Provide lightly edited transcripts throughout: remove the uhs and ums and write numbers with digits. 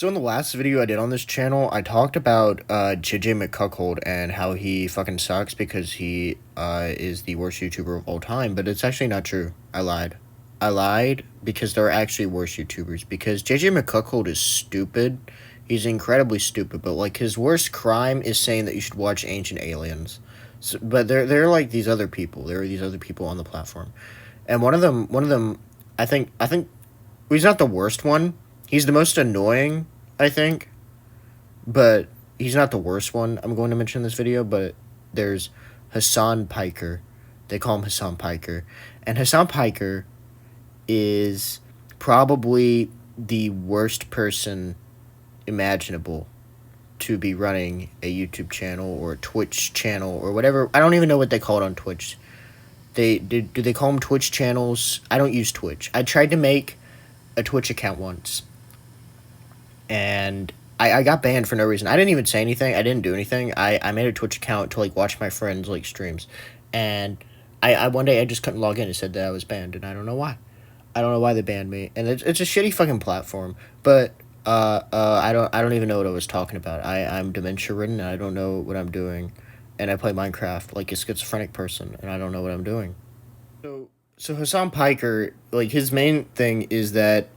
So in the last video I did on this channel, I talked about JJ McCuckold and how he fucking sucks because he is the worst YouTuber of all time, but it's actually not true. I lied. I lied because there are actually worse YouTubers, because JJ McCuckold is stupid. He's incredibly stupid, but like his worst crime is saying that you should watch Ancient Aliens. So, but there are like these other people. There are these other people on the platform. And one of them I think well, he's not the worst one. He's the most annoying, I think, but he's not the worst one I'm going to mention in this video, but there's Hasan Piker. They call him Hasan Piker. And Hasan Piker is probably the worst person imaginable to be running a YouTube channel or a Twitch channel or whatever. I don't even know what they call it on Twitch. Do they call them Twitch channels? I don't use Twitch. I tried to make a Twitch account once, and I got banned for no reason. I didn't even say anything. I didn't do anything. I made a Twitch account to like watch my friends like streams, and I one day I just couldn't log in. It said that I was banned, and I don't know why. I don't know why they banned me, and it's a shitty fucking platform. But I don't even know what I was talking about. I'm dementia ridden, and I don't know what I'm doing, and I play Minecraft like a schizophrenic person, and I don't know what I'm doing. So Hasan Piker, like, his main thing is that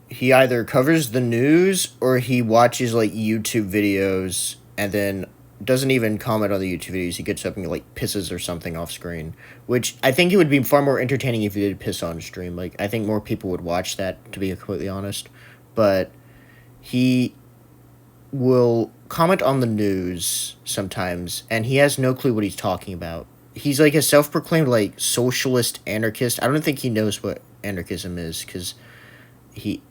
he either covers the news or he watches, like, YouTube videos and then doesn't even comment on the YouTube videos. He gets up and, like, pisses or something off screen, which I think it would be far more entertaining if he did piss on stream. Like, I think more people would watch that, to be completely honest. But he will comment on the news sometimes, and he has no clue what he's talking about. He's like a self-proclaimed like socialist anarchist. I don't think he knows what anarchism is, because he's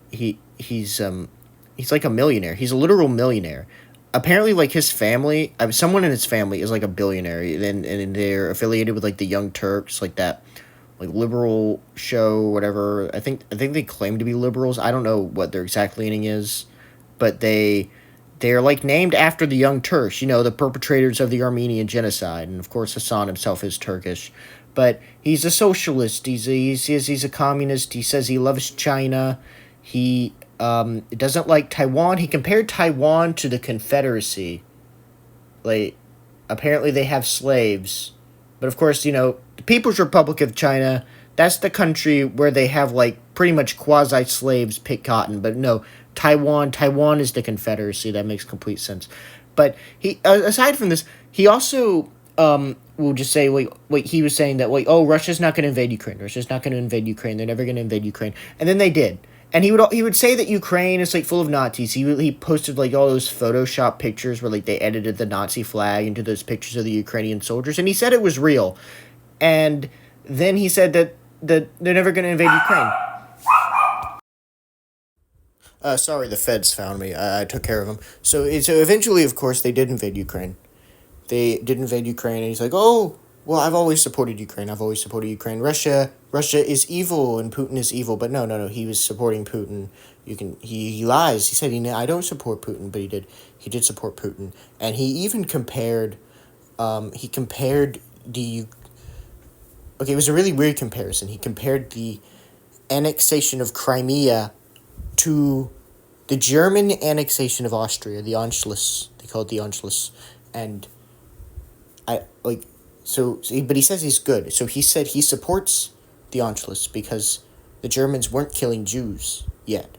like a millionaire. He's a literal millionaire. Apparently, like, his family, someone in his family is like a billionaire, and they're affiliated with like the Young Turks, like that, like liberal show, whatever. I think they claim to be liberals. I don't know what their exact leaning is, but they're like named after the Young Turks, you know, the perpetrators of the Armenian genocide. And of course, Hassan himself is Turkish, but he's a socialist. He's a communist. He says he loves China. He doesn't like Taiwan. He compared Taiwan to the Confederacy. Like, apparently they have slaves, but of course, you know, the People's Republic of China, that's the country where they have like pretty much quasi slaves pick cotton. But no, Taiwan is the Confederacy. That makes complete sense. But he, aside from this, he also will just say, like he was saying that, like, oh, Russia's not going to invade Ukraine. Russia's not going to invade Ukraine. They're never going to invade Ukraine. And then they did. And he would say that Ukraine is like full of Nazis. He posted like all those Photoshop pictures where like they edited the Nazi flag into those pictures of the Ukrainian soldiers, and he said it was real. And then he said that they're never going to invade Ukraine. Sorry, the feds found me. I took care of them. So eventually, of course, they did invade Ukraine. They did invade Ukraine, and he's like, oh, well, I've always supported Ukraine. I've always supported Ukraine. Russia is evil, and Putin is evil. But no, he was supporting Putin. He lies. He said, I don't support Putin, but he did. He did support Putin. And he even compared, the, okay, it was a really weird comparison. He compared the annexation of Crimea to the German annexation of Austria, the Anschluss. They call it the Anschluss. And but he says he's good. So he said he supports the Anschluss because the Germans weren't killing Jews yet.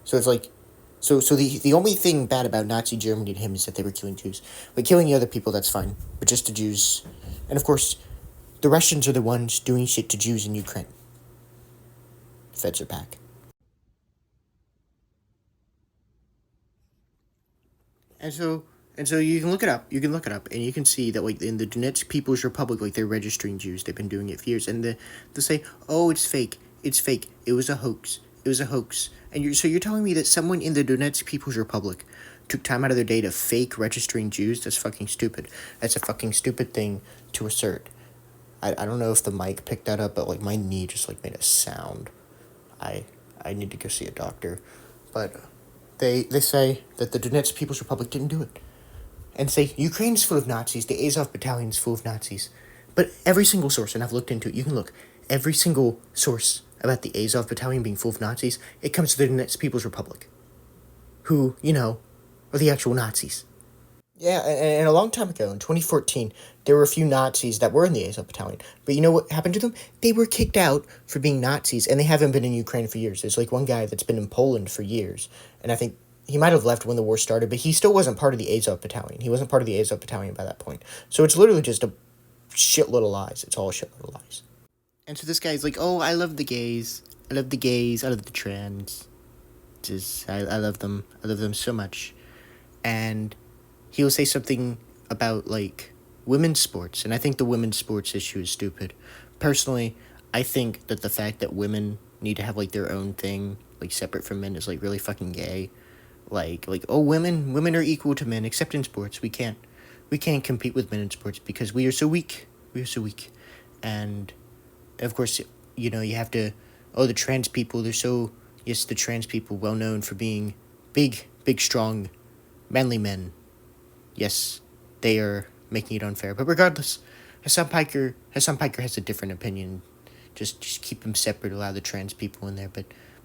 So it's like, so the only thing bad about Nazi Germany to him is that they were killing Jews. But killing the other people, that's fine. But just the Jews. And of course, the Russians are the ones doing shit to Jews in Ukraine. The feds are back. And so you can look it up. You can look it up, and you can see that, like, in the Donetsk People's Republic, like, they're registering Jews. They've been doing it for years, and they say, "Oh, it's fake. It's fake. It was a hoax. It was a hoax." And you're telling me that someone in the Donetsk People's Republic took time out of their day to fake registering Jews? That's fucking stupid. That's a fucking stupid thing to assert. I don't know if the mic picked that up, but like my knee just like made a sound. I need to go see a doctor, but they say that the Donetsk People's Republic didn't do it. And say, Ukraine's full of Nazis, the Azov battalion's full of Nazis. But every single source, and I've looked into it, you can look, every single source about the Azov battalion being full of Nazis, it comes to the Donetsk People's Republic. who, are the actual Nazis. Yeah, and a long time ago, in 2014, there were a few Nazis that were in the Azov Battalion. But you know what happened to them? They were kicked out for being Nazis, and they haven't been in Ukraine for years. There's like one guy that's been in Poland for years, and I think he might have left when the war started, but he still wasn't part of the Azov Battalion. He wasn't part of the Azov Battalion by that point. So it's literally just a shitload of lies. It's all a shitload of lies. And so this guy's like, oh, I love the gays. I love the gays. I love the trans. I love them. I love them so much. And he'll say something about, like, women's sports. And I think the women's sports issue is stupid. Personally, I think that the fact that women need to have, like, their own thing, like, separate from men is, like, really fucking gay. Like, oh, women are equal to men, except in sports. We can't compete with men in sports because we are so weak. We are so weak. And of course, you have to, the trans people, the trans people, well known for being big, strong, manly men. Yes, they are making it unfair. But regardless, Hasan Piker has a different opinion. Just keep them separate, allow the trans people in there.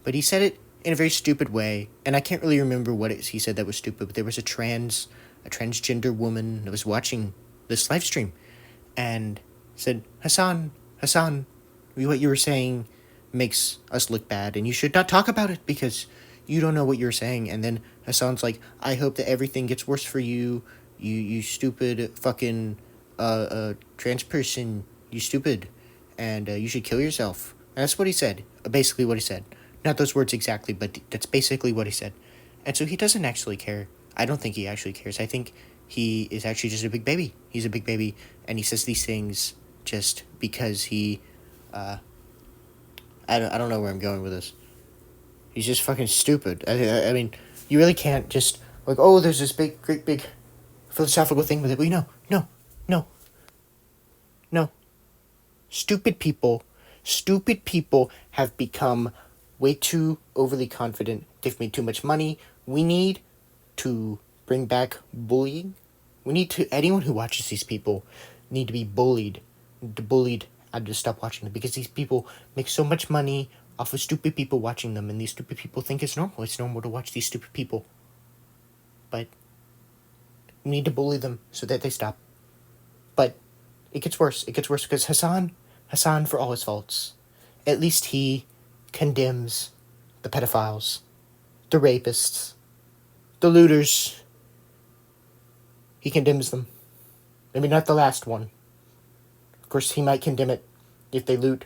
But he said it in a very stupid way, and I can't really remember what he said that was stupid, but there was a transgender woman that was watching this live stream and said, Hasan, what you were saying makes us look bad, and you should not talk about it because you don't know what you're saying. And then Hasan's like, I hope that everything gets worse for you, you stupid fucking trans person, you stupid, and you should kill yourself. And that's what he said, basically what he said. Not those words exactly, but that's basically what he said. And so he doesn't actually care. I don't think he actually cares. I think he is actually just a big baby. He's a big baby, and he says these things just because he, I don't know where I'm going with this. He's just fucking stupid. I mean, you really can't just, like, oh, there's this great big philosophical thing with it. Well, no. Stupid people have become way too overly confident. They've made too much money. We need to bring back bullying. Anyone who watches these people need to be bullied. And to stop watching them because these people make so much money off of stupid people watching them, and these stupid people think it's normal. It's normal to watch these stupid people. But we need to bully them so that they stop. But it gets worse. It gets worse because Hasan, for all his faults, at least he condemns the pedophiles, the rapists, the looters. He condemns them. Maybe not the last one. Of course, he might condemn it if they loot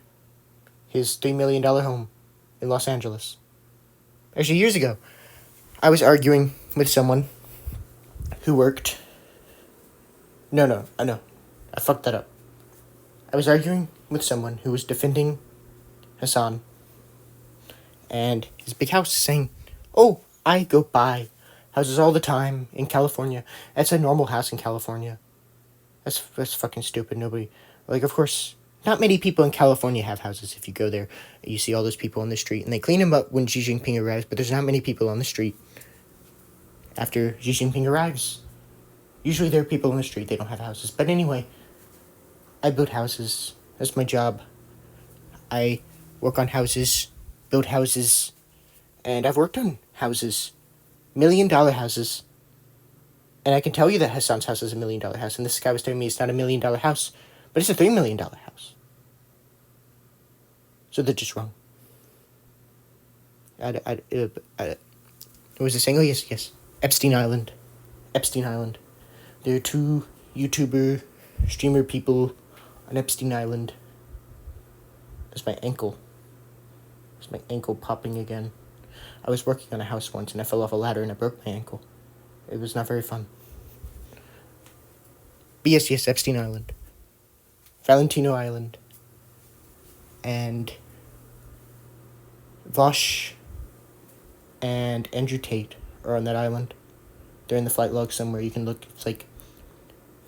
his $3 million home in Los Angeles. Actually, years ago, I was arguing with someone who worked... No, I fucked that up. I was arguing with someone who was defending Hasan and his big house, saying, oh, I go buy houses all the time in California. That's a normal house in California. That's fucking stupid. Nobody... Like, of course, not many people in California have houses. If you go there, you see all those people on the street, and they clean them up when Xi Jinping arrives, but there's not many people on the street after Xi Jinping arrives. Usually there are people on the street, they don't have houses. But anyway, I build houses. That's my job. I work on houses, build houses, and I've worked on houses. $1 million houses. And I can tell you that Hasan's house is $1 million house, and this guy was telling me it's not $1 million house. But it's a $3 million house. So they're just wrong. What was I saying? Oh, yes. Epstein Island. There are 2 YouTuber, streamer people on Epstein Island. That's my ankle. It's my ankle popping again. I was working on a house once and I fell off a ladder and I broke my ankle. It was not very fun. But yes, Epstein Island. Valentino Island, and Vaush and Andrew Tate are on that island. They're in the flight log somewhere. You can look. It's like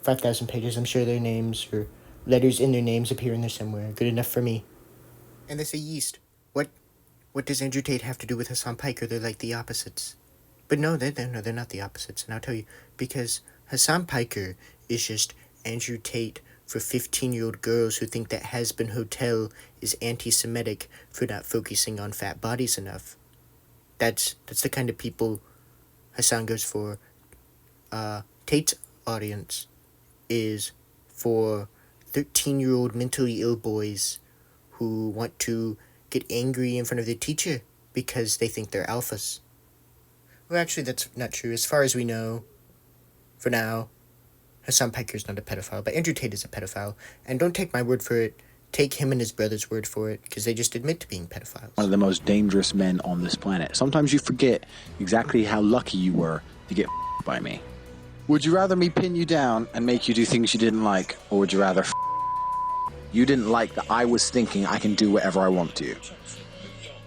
5,000 pages. I'm sure their names or letters in their names appear in there somewhere. Good enough for me. And they say yeast. What does Andrew Tate have to do with Hasan Piker? They're like the opposites. But no, they're not the opposites. And I'll tell you, because Hasan Piker is just Andrew Tate for 15-year-old girls who think that Has-Been Hotel is anti-Semitic for not focusing on fat bodies enough. That's the kind of people Hasan goes for. Tate's audience is for 13-year-old mentally ill boys who want to get angry in front of their teacher because they think they're alphas. Well, actually, that's not true. As far as we know, for now, Hasan Piker's not a pedophile, but Andrew Tate is a pedophile. And don't take my word for it. Take him and his brother's word for it, because they just admit to being pedophiles. One of the most dangerous men on this planet. Sometimes you forget exactly how lucky you were to get by me. Would you rather me pin you down and make you do things you didn't like, or would you rather you didn't like that I was thinking I can do whatever I want to?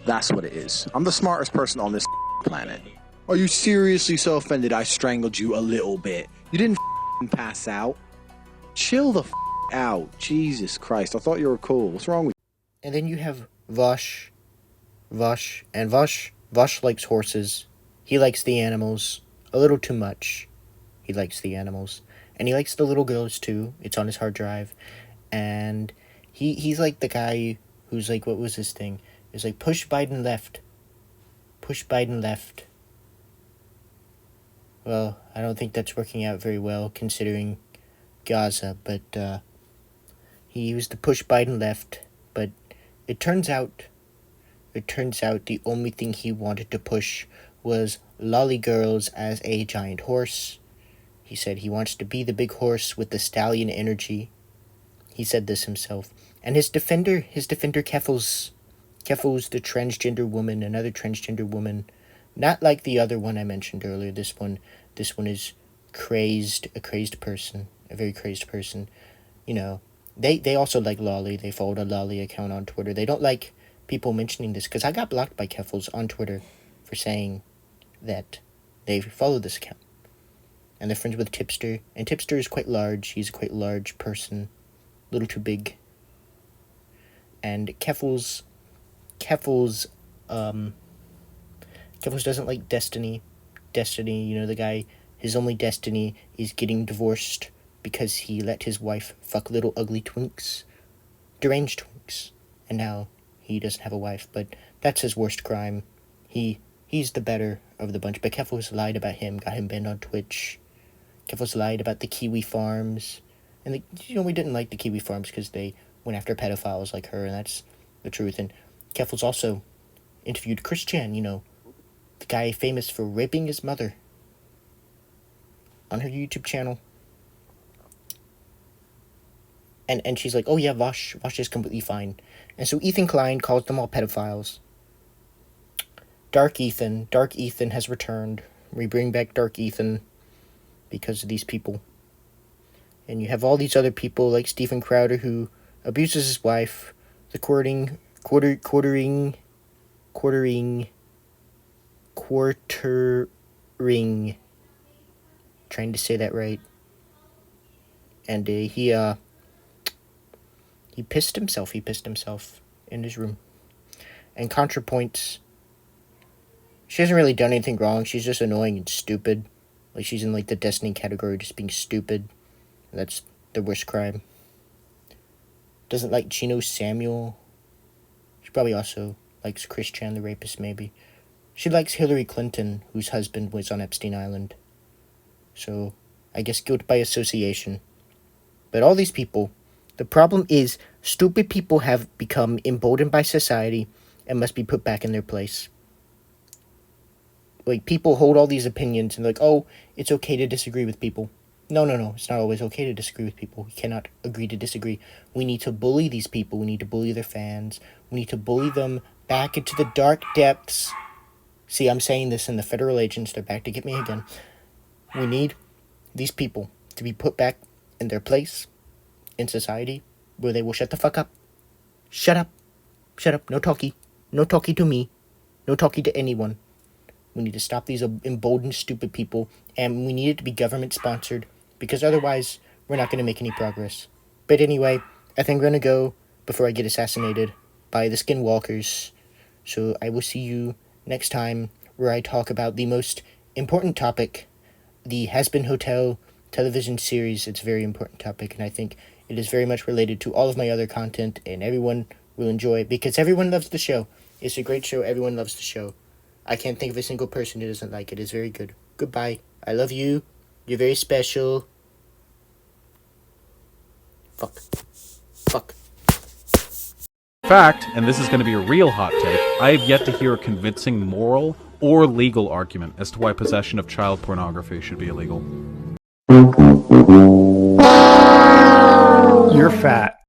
That's what it is. I'm the smartest person on this planet. Are you seriously so offended I strangled you a little bit? You didn't pass out. Chill the out. Jesus Christ, I thought you were cool. What's wrong with you? And then you have Vaush. Vaush likes horses. He likes the animals a little too much. He likes the animals. And he likes the little girls too. It's on his hard drive. And he's like the guy who's like, what was his thing? It's like, push Biden left. Push Biden left. Well, I don't think that's working out very well considering Gaza, but he used to push Biden left. But it turns out the only thing he wanted to push was lolly girls as a giant horse. He said he wants to be the big horse with the stallion energy. He said this himself. And his defender Keffals, the transgender woman, another transgender woman, not like the other one I mentioned earlier. This one is a crazed person, a very crazed person. You know, they also like lolly. They followed a lolly account on Twitter. They don't like people mentioning this, because I got blocked by Keffals on Twitter for saying that they follow this account. And they're friends with Tipster, and Tipster is quite large. He's a quite large person, a little too big. And Keffals doesn't like Destiny. Destiny, you know, the guy, his only destiny is getting divorced because he let his wife fuck little ugly twinks, deranged twinks, and now he doesn't have a wife, but that's his worst crime. He's the better of the bunch, but Keffals lied about him, got him banned on Twitch. Keffals lied about the Kiwi farms, and we didn't like the Kiwi farms because they went after pedophiles like her, and that's the truth. And Keffals also interviewed Chris Chan, you know, the guy famous for raping his mother, on her YouTube channel. And she's like, oh yeah, Vaush is completely fine. And so Ethan Klein calls them all pedophiles. Dark Ethan has returned. We bring back Dark Ethan because of these people. And you have all these other people like Stephen Crowder, who abuses his wife, the quartering, trying to say that right. And he pissed himself in his room. And ContraPoints, she hasn't really done anything wrong. She's just annoying and stupid. Like, she's in like the Destiny category, just being stupid. That's the worst crime. Doesn't like Gino Samuel. She probably also likes Chris Chan, the rapist, maybe. She likes Hillary Clinton, whose husband was on Epstein Island. So, I guess guilt by association. But all these people, the problem is, stupid people have become emboldened by society and must be put back in their place. Like, people hold all these opinions and like, oh, it's okay to disagree with people. No, it's not always okay to disagree with people. We cannot agree to disagree. We need to bully these people. We need to bully their fans. We need to bully them back into the dark depths. See, I'm saying this, and the federal agents, they're back to get me again. We need these people to be put back in their place in society where they will shut the fuck up. Shut up. No talkie. No talkie to me. No talkie to anyone. We need to stop these emboldened, stupid people, and we need it to be government-sponsored, because otherwise, we're not going to make any progress. But anyway, I think I'm going to go before I get assassinated by the Skinwalkers. So I will see you next time, where I talk about the most important topic, the Has-Been Hotel television series. It's a very important topic, and I think it is very much related to all of my other content, and everyone will enjoy it, because everyone loves the show. It's a great show. Everyone loves the show. I can't think of a single person who doesn't like it. It's very good. Goodbye. I love you. You're very special. Fuck. Fuck. Fact, and this is going to be a real hot take, I have yet to hear a convincing moral or legal argument as to why possession of child pornography should be illegal. You're fat.